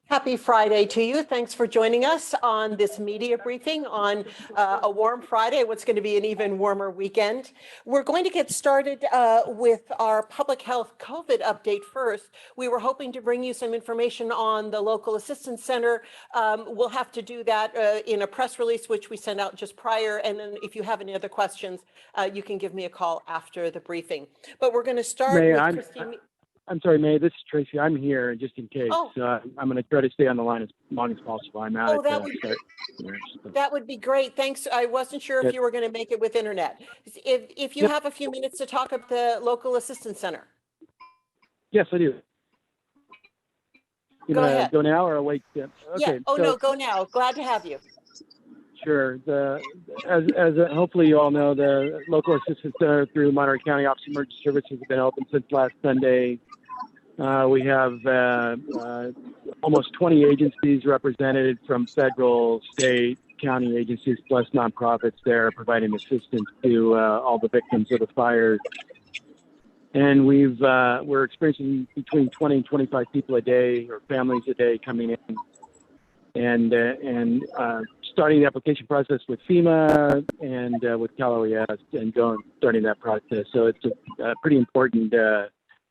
Happy Friday to you. Thanks for joining us on this media briefing on a warm Friday, what's going to be an even warmer weekend. We're going to get started with our public health COVID update first. We were hoping to bring you some information on the local assistance center. We'll have to do that in a press release, which we sent out just prior. And then if you have any other questions, you can give me a call after the briefing. But we're going to start with Christine. I'm sorry, May, this is Tracy. I'm here just in case. Oh. I'm going to try to stay on the line as long as possible. I'm out that would be great. Thanks. I wasn't sure if you were going to make it with internet. If you have a few minutes to talk at the local assistance center. Yes, I do. Go ahead. Go now or wait? Yeah. Okay. Yeah. Oh, no, go now. Glad to have you. Sure. As hopefully you all know, the local assistance center through Monterey County Office of Emergency Services has been open since last Sunday. We have almost 20 agencies represented from federal, state, county agencies, plus nonprofits there providing assistance to all the victims of the fires. And we're experiencing between 20 and 25 people a day or families a day coming in. And starting the application process with FEMA and with Cal OES and starting that process. So it's a pretty important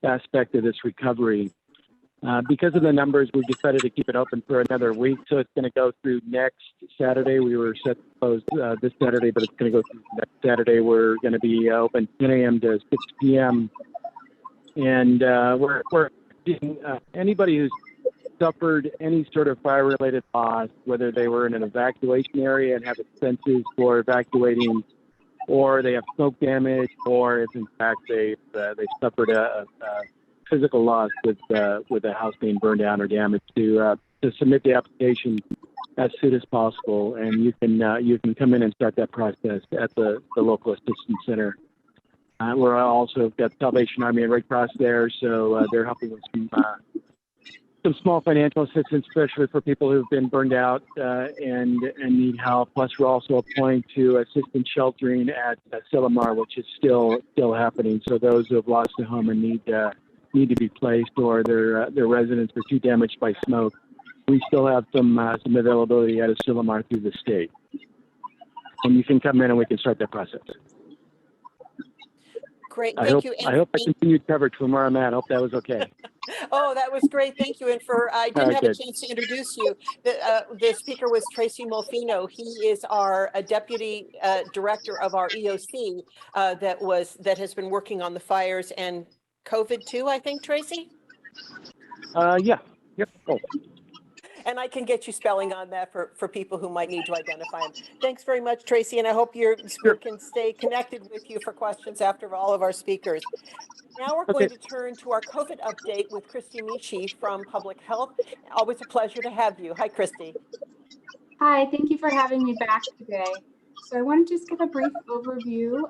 aspect of this recovery. Because of the numbers, we decided to keep it open for another week. So it's going to go through next Saturday. We were set to close this Saturday, but it's going to go through next Saturday. We're going to be open 10 a.m. to 6 p.m. And we're anybody who's suffered any sort of fire-related loss, whether they were in an evacuation area and have expenses for evacuating, or they have smoke damage, or if in fact they suffered a physical loss with a house being burned down or damaged, to submit the application as soon as possible, and you can come in and start that process at the local assistance center. We're also got Salvation Army and Red Cross there, so they're helping with some small financial assistance, especially for people who've been burned out and need help. Plus, we're also applying to assistance sheltering at Silomar, which is still happening. So those who have lost a home and need to be placed, or their residents are too damaged by smoke, we still have some availability out of Silomar through the state. And you can come in and we can start that process. Great, thank you. I hope I continued coverage from where I'm at. I hope that was okay. Oh, that was great. Thank you. And I didn't have a chance to introduce you. The speaker was Tracy Molfino. He is our deputy director of our EOC that has been working on the fires and COVID too, I think, Tracy? Yeah. Yep. Oh. And I can get you spelling on that for people who might need to identify him. Thanks very much, Tracy, and I hope your speaker can stay connected with you for questions after all of our speakers. Now we're going to turn to our COVID update with Christy Michi from Public Health. Always a pleasure to have you. Hi, Christy. Hi, thank you for having me back today. So I want to just give a brief overview.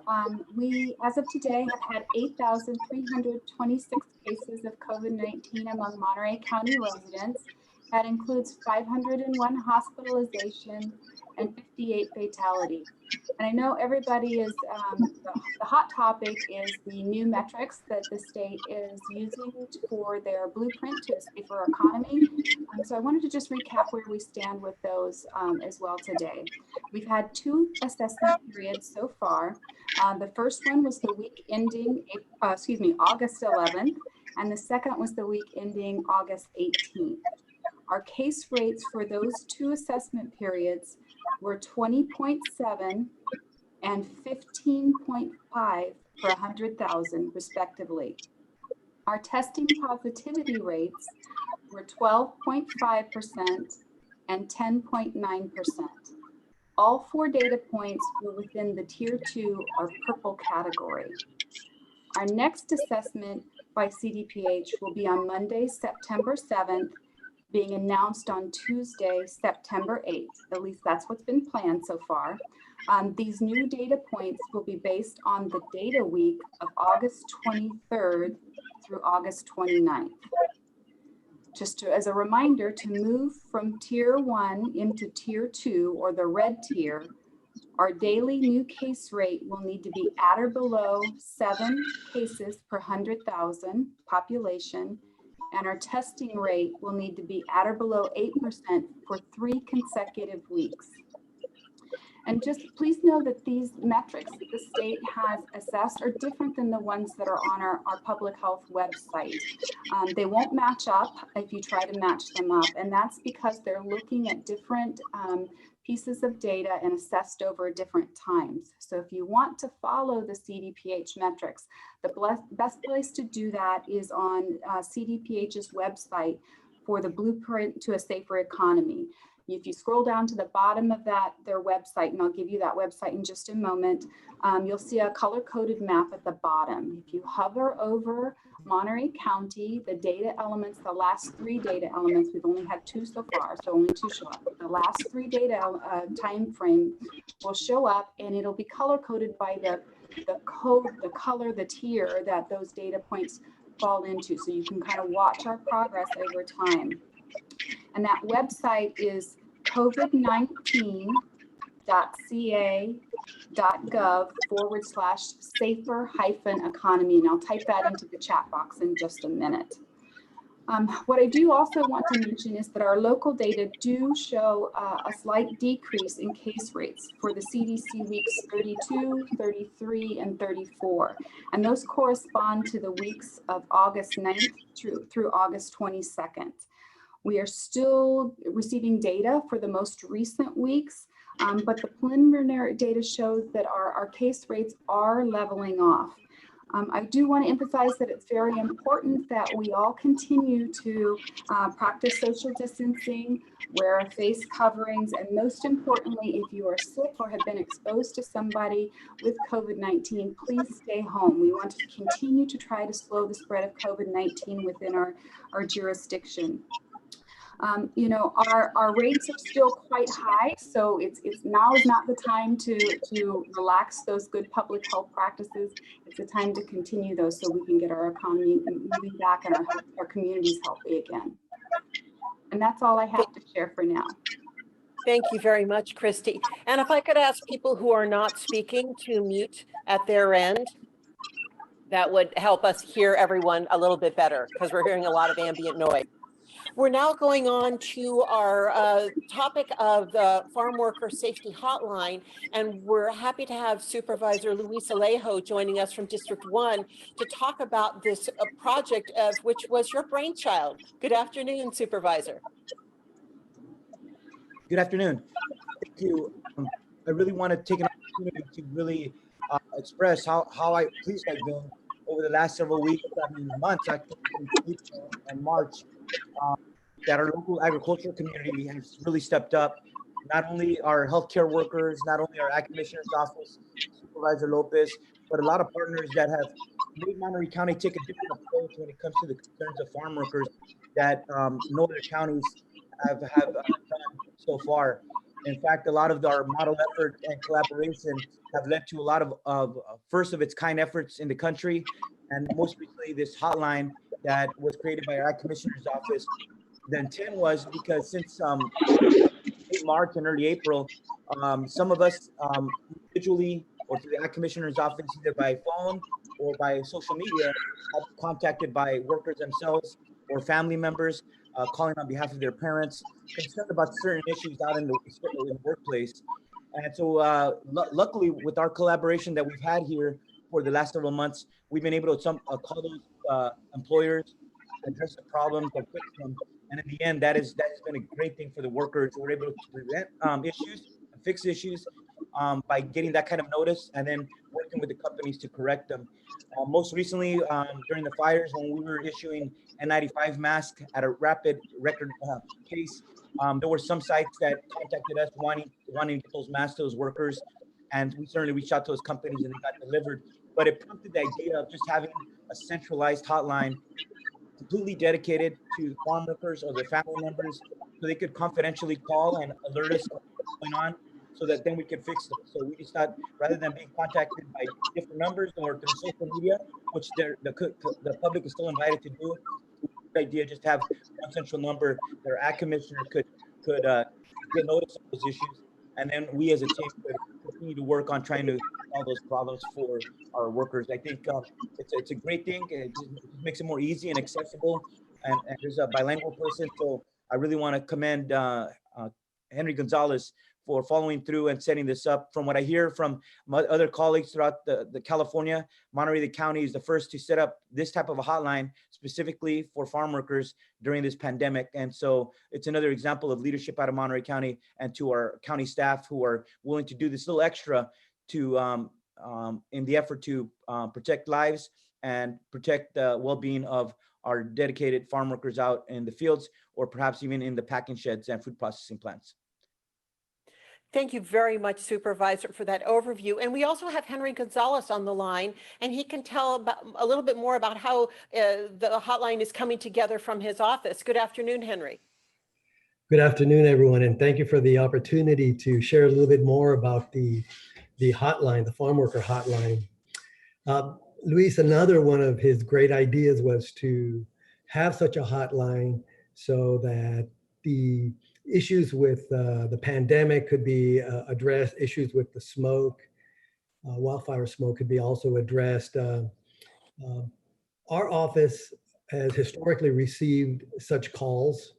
We, as of today, have had 8,326 cases of COVID-19 among Monterey County residents. That includes 501 hospitalizations and 58 fatalities. And I know everybody is, the hot topic is the new metrics that the state is using for their blueprint to a safer economy. So I wanted to just recap where we stand with those as well today. We've had 2 assessment periods so far. The first one was the week ending, August 11th, and the second was the week ending August 18th. Our case rates for those 2 assessment periods were 20.7 and 15.5 per 100,000 respectively. Our testing positivity rates were 12.5% and 10.9%. All 4 data points were within the Tier 2 or purple category. Our next assessment by CDPH will be on Monday, September 7th, being announced on Tuesday, September 8th. At least that's what's been planned so far. These new data points will be based on the data week of August 23rd through August 29th. Just as a reminder, to move from Tier 1 into Tier 2, or the red tier, our daily new case rate will need to be at or below 7 cases per 100,000 population and our testing rate will need to be at or below 8% for 3 consecutive weeks. And just please know that these metrics that the state has assessed are different than the ones that are on our public health website. They won't match up if you try to match them up, and that's because they're looking at different pieces of data and assessed over different times. So if you want to follow the CDPH metrics, the best place to do that is on CDPH's website for the Blueprint to a Safer Economy. If you scroll down to the bottom of their website, and I'll give you that website in just a moment, you'll see a color-coded map at the bottom. If you hover over Monterey County, the data elements, the last 3 data elements, we've only had 2 so far, so only 2 show up. The last 3 data time frame will show up, and it'll be color-coded by the code, the color, the tier that those data points fall into, so you can kind of watch our progress over time. And that website is covid19.ca.gov/safer-economy. And I'll type that into the chat box in just a minute. What I do also want to mention is that our local data do show a slight decrease in case rates for the CDC weeks 32, 33, and 34. And those correspond to the weeks of August 9th through August 22nd. We are still receiving data for the most recent weeks, but the preliminary data shows that our case rates are leveling off. I do want to emphasize that it's very important that we all continue to practice social distancing, wear face coverings, and most importantly, if you are sick or have been exposed to somebody with COVID-19, please stay home. We want to continue to try to slow the spread of COVID-19 within our jurisdiction. You know, our rates are still quite high, so now is not the time to relax those good public health practices. It's a time to continue those so we can get our economy moving back and our communities healthy again. And that's all I have to share for now. Thank you very much, Christy. And if I could ask people who are not speaking to mute at their end, that would help us hear everyone a little bit better because we're hearing a lot of ambient noise. We're now going on to our topic of the Farm Worker Safety Hotline, and we're happy to have Supervisor Luis Alejo joining us from District 1 to talk about this project of which was your brainchild. Good afternoon, Supervisor. Good afternoon. Thank you. I really want to take an opportunity to really express how pleased I've been over the last several weeks, months, actually, in March, that our local agricultural community has really stepped up. Not only our healthcare workers, not only our Ag Commissioner's Office, Supervisor Lopez, but a lot of partners that have made Monterey County take a different approach when it comes to the concerns of farm workers that no other counties have done so far. In fact, a lot of our model effort and collaboration have led to a lot of first of its kind efforts in the country. And most recently, this hotline that was created by our Ag Commissioner's Office. The intent was because since late March and early April, some of us individually or through the Ag Commissioner's Office, either by phone or by social media, have been contacted by workers themselves or family members calling on behalf of their parents, concerned about certain issues out in the workplace. And so luckily, with our collaboration that we've had here for the last several months, we've been able to call those employers, address the problems, and fix them. And in the end, that has been a great thing for the workers. We're able to prevent issues and fix issues by getting that kind of notice and then working with the companies to correct them. Most recently, during the fires, when we were issuing N95 masks at a record pace, there were some sites that contacted us wanting to get those masks to those workers, and we certainly reached out to those companies and they got delivered. But it prompted the idea of just having a centralized hotline completely dedicated to farm workers or their family members, so they could confidentially call and alert us of what's going on, so that then we could fix them. So we just thought, rather than being contacted by different numbers or through social media, which the public is still invited to do, the idea just have one central number that our Ag Commissioner could get notice of those issues, and then we as a team could continue to work on trying to solve those problems for our workers. I think it's a great thing. It just makes it more easy and accessible, and he's a bilingual person. So I really want to commend Henry Gonzalez for following through and setting this up. From what I hear from my other colleagues throughout the California, Monterey, the county is the first to set up this type of a hotline specifically for farm workers during this pandemic. And so it's another example of leadership out of Monterey County, and to our county staff who are willing to do this little extra to in the effort to protect lives and protect the well-being of our dedicated farm workers out in the fields, or perhaps even in the packing sheds and food processing plants. Thank you very much, Supervisor, for that overview. And we also have Henry Gonzalez on the line, and he can tell about, a little bit more about how the hotline is coming together from his office. Good afternoon, Henry. Good afternoon, everyone, and thank you for the opportunity to share a little bit more about the hotline, the Farm Worker Hotline. Luis, another one of his great ideas was to have such a hotline so that the issues with the pandemic could be addressed, issues with the smoke, wildfire smoke could be also addressed. Our office has historically received such calls,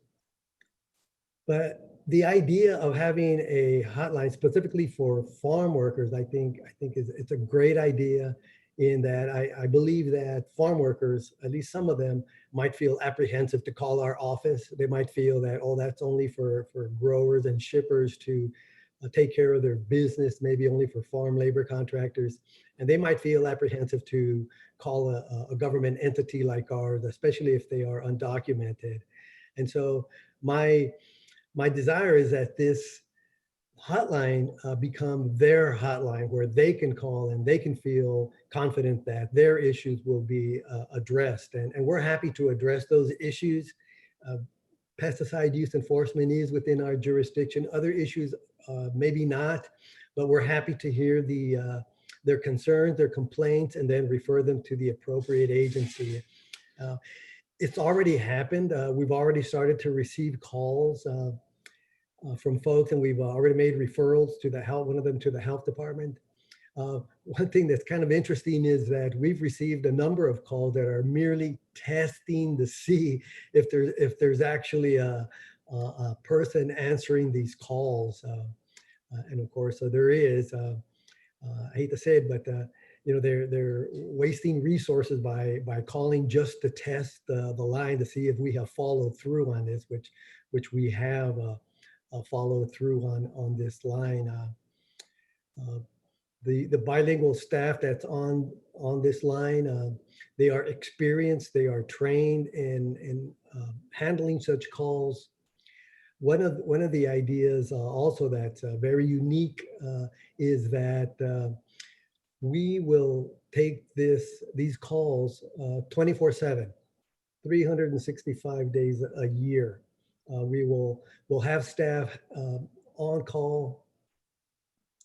but the idea of having a hotline specifically for farm workers, I think it's a great idea, in that I believe that farm workers, at least some of them, might feel apprehensive to call our office. They might feel that, oh, that's only for growers and shippers to take care of their business, maybe only for farm labor contractors. And they might feel apprehensive to call a government entity like ours, especially if they are undocumented. And so my desire is that this hotline become their hotline, where they can call and they can feel confident that their issues will be addressed. And we're happy to address those issues. Pesticide use enforcement is within our jurisdiction. Other issues, maybe not, but we're happy to hear their concerns, their complaints, and then refer them to the appropriate agency. It's already happened. We've already started to receive calls from folks, and we've already made referrals to the health, one of them to the health department. One thing that's kind of interesting is that we've received a number of calls that are merely testing to see if there's actually a person answering these calls. And of course, there is. I hate to say it, but they're wasting resources by calling just to test the line to see if we have followed through on this, which we have. Follow through on this line. The bilingual staff that's on this line, they are experienced, they are trained in handling such calls. One of the ideas also that's very unique is that we will take these calls 24/7, 365 days a year. We'll have staff on call,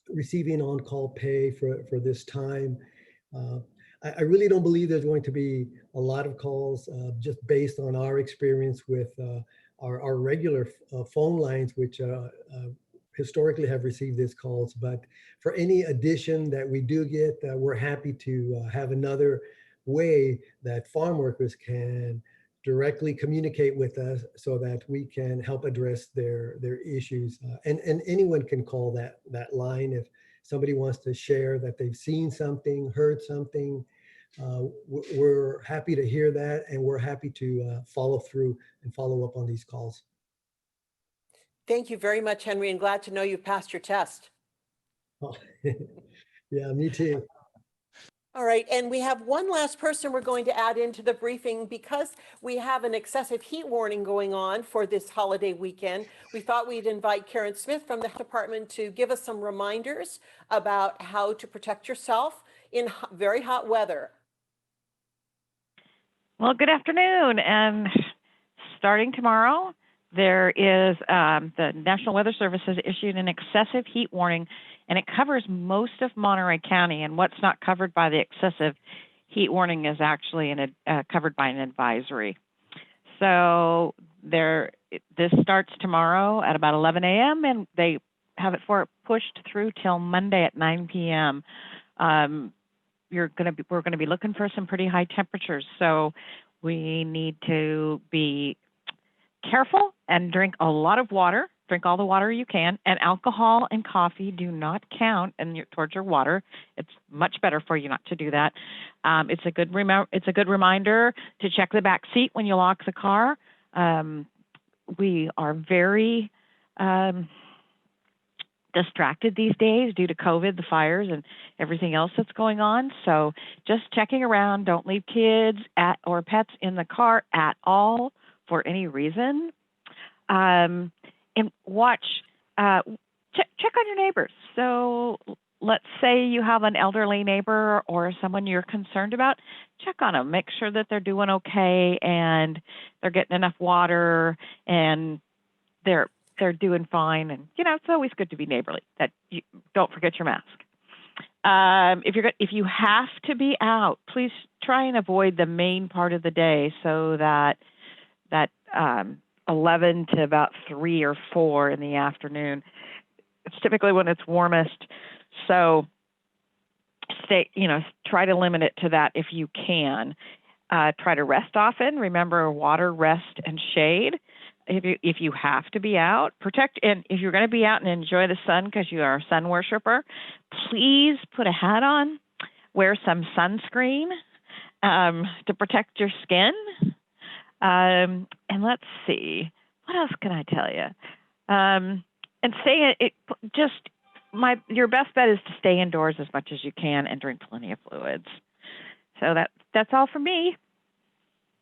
receiving on-call pay for this time. I really don't believe there's going to be a lot of calls just based on our experience with our regular phone lines, which historically have received these calls. But for any addition that we do get, we're happy to have another way that farm workers can directly communicate with us so that we can help address their issues. And anyone can call that line if somebody wants to share that they've seen something, heard something. We're happy to hear that, and we're happy to follow through and follow up on these calls. Thank you very much, Henry, and glad to know you passed your test. Oh, yeah, me too. All right, and we have one last person we're going to add into the briefing because we have an excessive heat warning going on for this holiday weekend. We thought we'd invite Karen Smith from the health department to give us some reminders about how to protect yourself in very hot weather. Well, good afternoon. And starting tomorrow, there is the National Weather Service has issued an excessive heat warning, and it covers most of Monterey County. And what's not covered by the excessive heat warning is actually covered by an advisory. So this starts tomorrow at about 11 a.m. and they have it pushed through till Monday at 9 p.m. We're going to be looking for some pretty high temperatures. So We need to be careful and drink a lot of water. Drink all the water you can. And alcohol and coffee do not count towards your water. It's much better for you not to do that. It's a good reminder to check the back seat when you lock the car. We are very distracted these days due to COVID, the fires, and everything else that's going on. So just checking around. Don't leave kids or pets in the car at all for any reason. And watch, check on your neighbors. So let's say you have an elderly neighbor or someone you're concerned about, check on them. Make sure that they're doing okay and they're getting enough water and they're doing fine. And, it's always good to be neighborly. Don't forget your mask. If you have to be out, please try and avoid the main part of the day so that 11 to about 3 or 4 in the afternoon. It's typically when it's warmest. So try to limit it to that if you can. Try to rest often. Remember water, rest, and shade. If you have to be out, and if you're going to be out and enjoy the sun because you are a sun worshiper, please put a hat on, wear some sunscreen to protect your skin. And let's see, what else can I tell you? And your best bet is to stay indoors as much as you can and drink plenty of fluids. So that's all for me.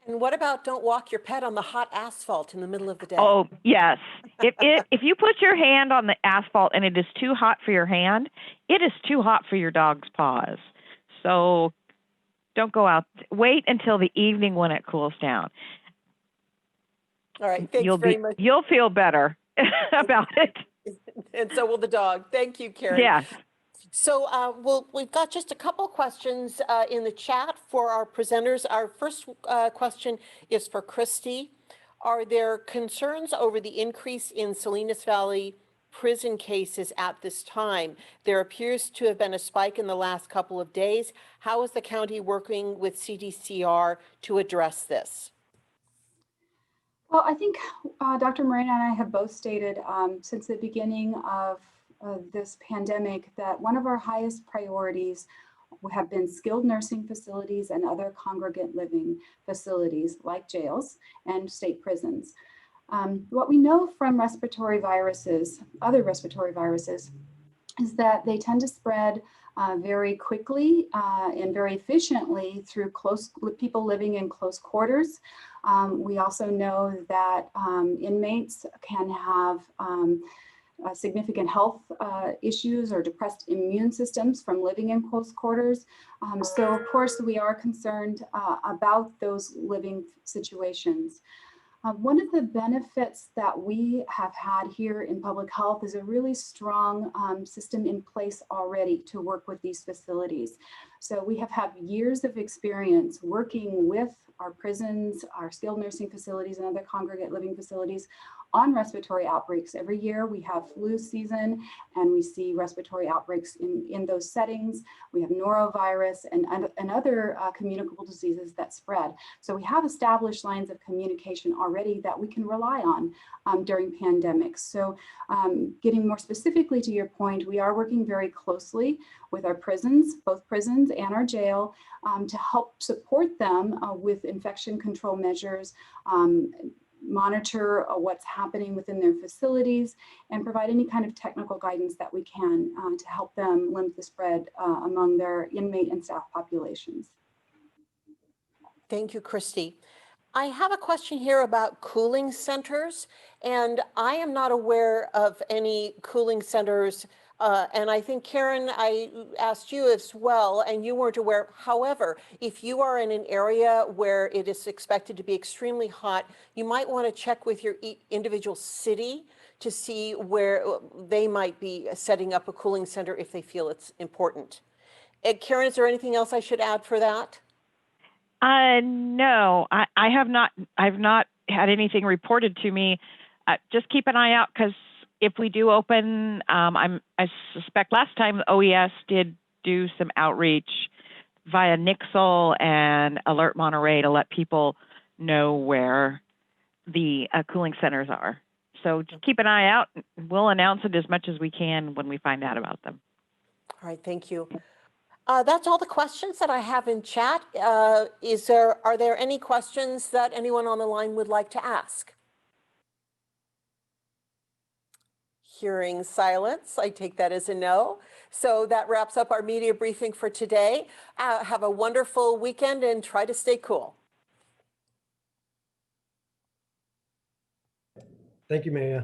And what about don't walk your pet on the hot asphalt in the middle of the day? Oh, yes. If you put your hand on the asphalt and it is too hot for your hand, it is too hot for your dog's paws. So don't go out. Wait until the evening when it cools down. All right. Thanks very much. You'll feel better about it. And so will the dog. Thank you, Karen. Yes. So we've got just a couple questions in the chat for our presenters. Our first question is for Christy. Are there concerns over the increase in Salinas Valley prison cases at this time? There appears to have been a spike in the last couple of days. How is the county working with CDCR to address this? Well, I think Dr. Moreno and I have both stated since the beginning of this pandemic that one of our highest priorities have been skilled nursing facilities and other congregate living facilities like jails and state prisons. What we know from respiratory viruses, other respiratory viruses, is that they tend to spread very quickly and very efficiently through people living in close quarters. We also know that inmates can have significant health issues or depressed immune systems from living in close quarters. So of course we are concerned about those living situations. One of the benefits that we have had here in public health is a really strong system in place already to work with these facilities. So we have had years of experience working with our prisons, our skilled nursing facilities, and other congregate living facilities on respiratory outbreaks. Every year we have flu season and we see respiratory outbreaks in those settings. We have norovirus and other communicable diseases that spread. So we have established lines of communication already that we can rely on during pandemics. So getting more specifically to your point, we are working very closely with our prisons, both prisons and our jail, to help support them with infection control measures, monitor what's happening within their facilities, and provide any kind of technical guidance that we can to help them limit the spread among their inmate and staff populations. Thank you, Christy. I have a question here about cooling centers, and I am not aware of any cooling centers. And I think, Karen, I asked you as well, and you weren't aware. However, if you are in an area where it is expected to be extremely hot, you might want to check with your individual city to see where they might be setting up a cooling center if they feel it's important. Karen, is there anything else I should add for that? No, I have not. I've not had anything reported to me. Just keep an eye out, because if we do open, I suspect last time OES did do some outreach via Nixle and Alert Monterey to let people know where the cooling centers are. So just keep an eye out. We'll announce it as much as we can when we find out about them. All right, thank you. That's all the questions that I have in chat. Are there any questions that anyone on the line would like to ask? Hearing silence, I take that as a no. So that wraps up our media briefing for today. Have a wonderful weekend and try to stay cool. Thank you, Maya.